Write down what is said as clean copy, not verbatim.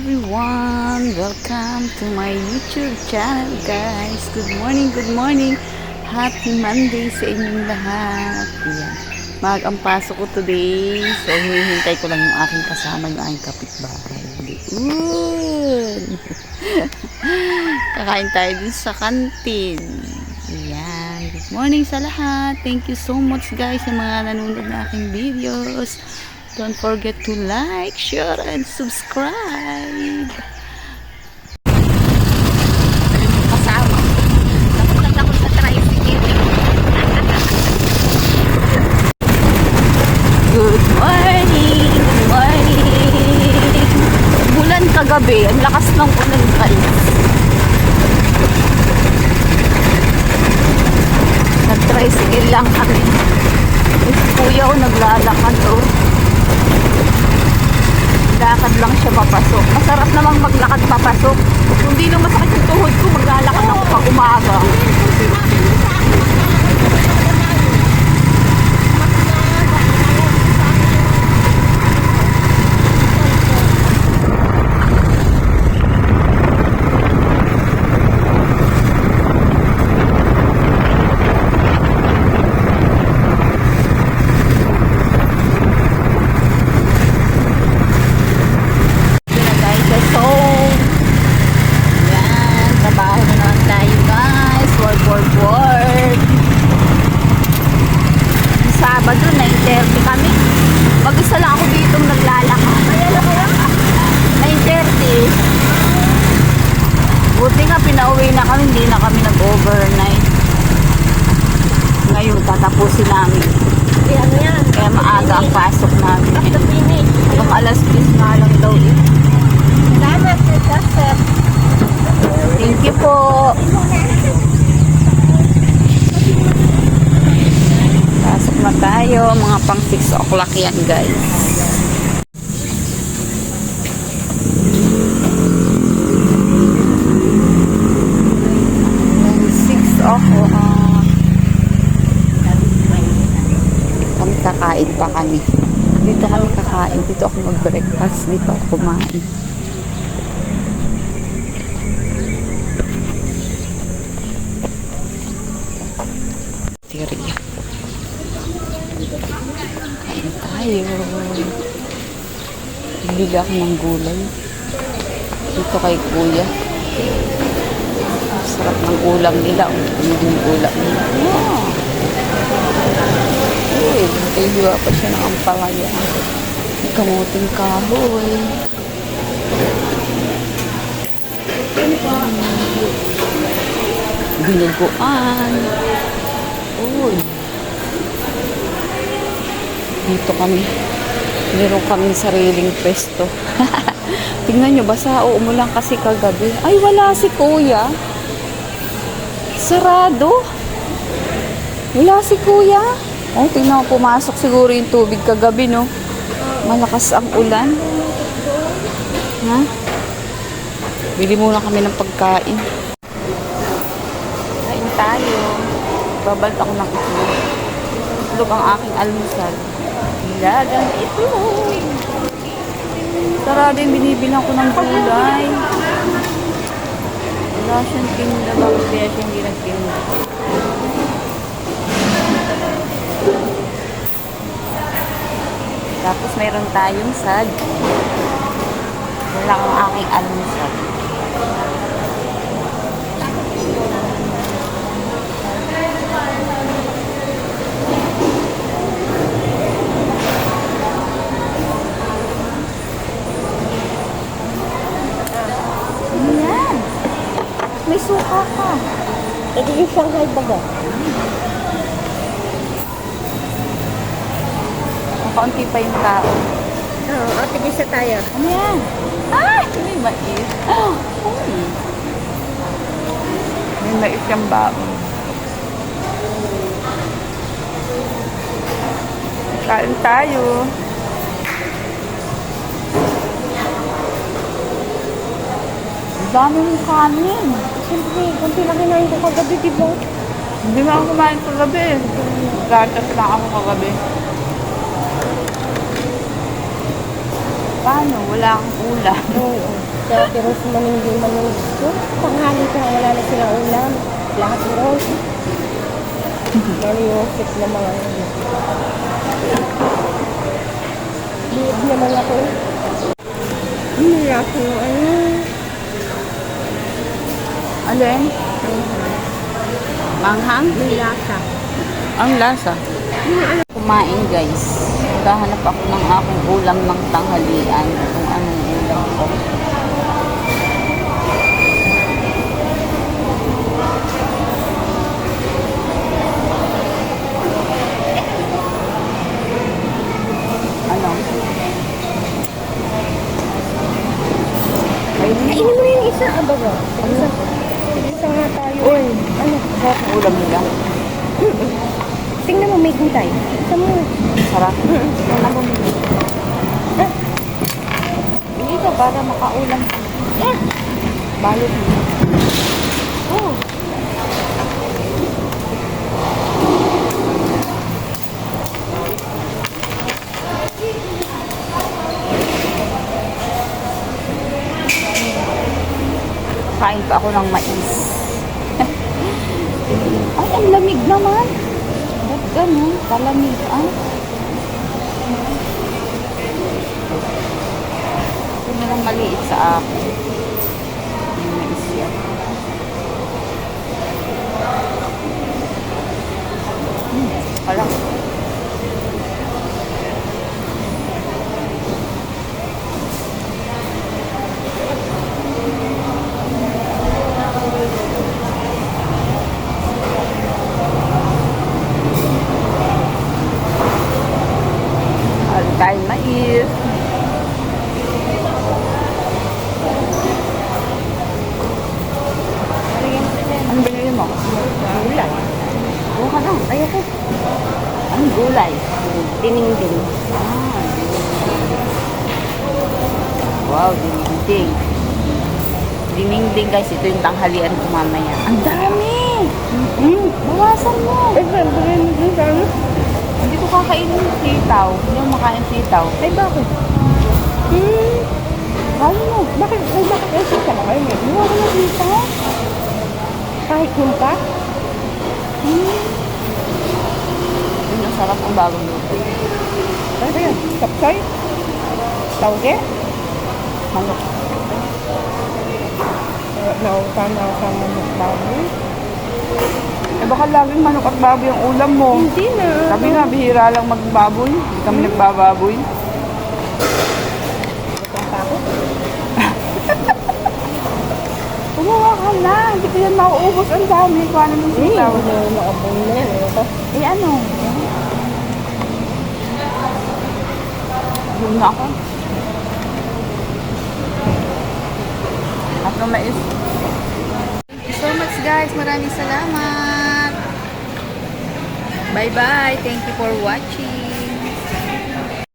everyone! Welcome to my YouTube channel, guys. Good morning, good morning. Happy Monday sa inyong lahat. Ayan. Ang pasok ko today. So, hinihintay ko lang yung aking kasama, yung aking kapitbahay. Good! Kakain tayo dun sa kantin. Ayan. Good morning sa lahat. Thank you so much, guys, sa mga nanonood na aking videos. Don't forget to like, share, and subscribe. Kasama. Takot sa tricycle. Good morning. Good morning. Bulan kagabi. Ang lakas ng ulan, guys. Nag-tricycle lang kami. Kuya ko naglalakad, oh. Lakad lang siya papasok. Masarap namang maglakad papasok. Kung di lang masakit yung tuhod ko, maglalakad ako pag umaga. Sabado, 9:30 kami. Mag-isa lang ako dito naglalakad. 9:30. Buti nga pinauwi na kami, hindi na kami nag-overnight. Ngayon, tatapusin namin. Kaya maaga ang pasok namin. Hanggang alas 10 na lang daw eh. Thank you po. Pasok na tayo, mga pang 6 o'clock yan, guys. 6 o'clock. Kami kakain pa kami. Dito kami kakain. Dito ako mag-breakfast. Dito ako kumain. Tiriya. Kain tayo. Bili ako ng gulay. Dito kay kuya. Sarap ng ulam nila. Yung ulam nila. Wow. Uy, hiwa pa siya ng ampalaya. Kamuting kahoy. Binuguan. Uy. Dito kami. Meron kami sariling pesto. Tingnan nyo, basa o umulan kasi kagabi. Ay, wala si kuya. Sarado. Wala si kuya. Oh, tingnan ko, pumasok siguro yung tubig kagabi, no? Malakas ang ulan. Ha? Bili muna kami ng pagkain. Kain tayo. Babalt ako ng itlog. Itlog ang aking almusal. Nilagang itlog. Sarado yung binibilang ko ng gulay. Wala siyang tinda. Bakit kaya siya hindi nagtinda? Tapos mayroon tayong sad. Wala ang aking almusal. Ayan. May suka ka. Ito yung Shanghai baga. Kaunti pa yung tao. Oo, tigisa tayo. Ano yan? Ay! May mais. Uy. May mais yung baon. Kain tayo. Ang dami mong kanin. Siyempre, kunti lang kinain ko kagabi, di ba? Hindi na ako kumain kagabi. Gatas lang ako kagabi. Paano? Wala akong ulam. Oo. Pero si Maninggi Maninggi, tanghali pa wala na silang ulam. Lahat rose. Mariosip na mga liit naman ako. Nilasa yung ano. Alin? Manghang? Nilasa. Ang lasa. Kumain guys. Maghahanap ako ng aking ulam ng tanghalian. Kung anong ulam ko. Ano? Kainin mo yung isa, abaga. Isa. Isa nga tayo. Uy! Ano? Sarap ang ulam nila. Tingnan mo, may gulay. Isa mo. Sarap. Tingnan mo. Hindi ka para makaulam ka. Balot mo. Oh. Kain pa ako ng mais. Ay, ang lamig naman. Ba't ganun? Kalamig. Ah. Ito na lang maliit sa akin. Yung mais yan. Alam. Kain mais. Ano binili mo? Gulay. Oo ka na. Ayoko. Anong gulay? Dinindin. Ah, wow, dinding. Dinding guys, ito yung tanghalian ko mamaya. Ang dami! Bawasan mo. Eh, bigay mo din sa ano? Hindi ko kakainin ng sitaw. Hindi ako makain sitaw. Ay, bakit? Kaya mo. Bakit? Ay, bakit? Ay, sika na kayo eh. Hindi ako ng sitaw. Kahit yung pa? Yun ang sarap ang bagong luto. Ano ba yun? Kapsoy? Tauge? Manok. Nausama ng baboy? Eh baka laging manok at baboy ang ulam mo. Hindi na. Kami nga, bihira lang magbaboy. Hindi kami nagbababoy. Itong tako? Kumuha ka na. Hindi ko yan mauubos. Ang dami. Kung ano ng sitaw. Nakabong na yan. Ano to? Eh ano? Yun na ako. At na mais. Thank you so much guys. Maraming salamat. Bye bye. Thank you for watching.